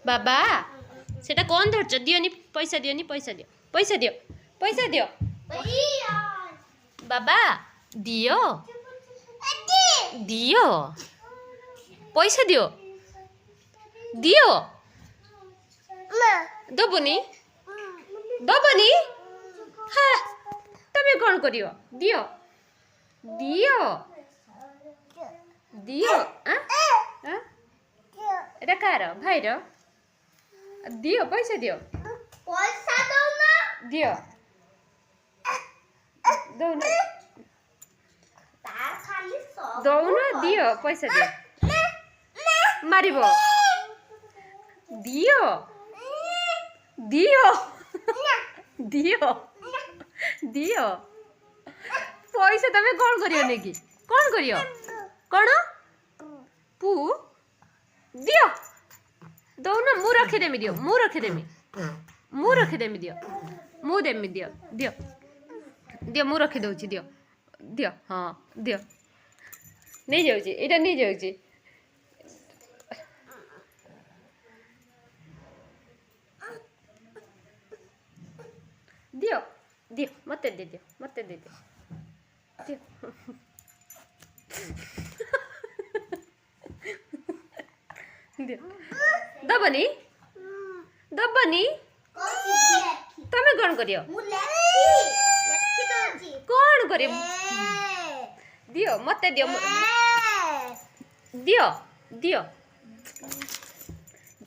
बाबा सेटा कौन धरछ दियोनी पैसा दियोनी पैसा दियो पैसा दियो पैसा दियो बाबा दियो दियो पैसा दियो दियो दबनी दबनी हाँ तमे कौन करियो दियो दियो दियो एटा कार भाईर दियो पैसा दियो पैसा दौना दियो दौना तार खाली सब दौना दियो पैसा दियो मारिबो दियो दियो दियो दियो पैसा तमे कौन करियो नेकी कौन करियो कौन पू दियो दौना मु रखिदेमी दियो मु रखिदेमी दियो मु देमी दियो दियो दियो मु रखी दउची दियो दियो हाँ दियो नहीं जाउची एटा नहीं जाउची दियो दियो मते दे दियो मते दे दियो दियो दियो दबनी दबनी तमे कौन करियो कौन करियो दियो मते दियो दियो दियो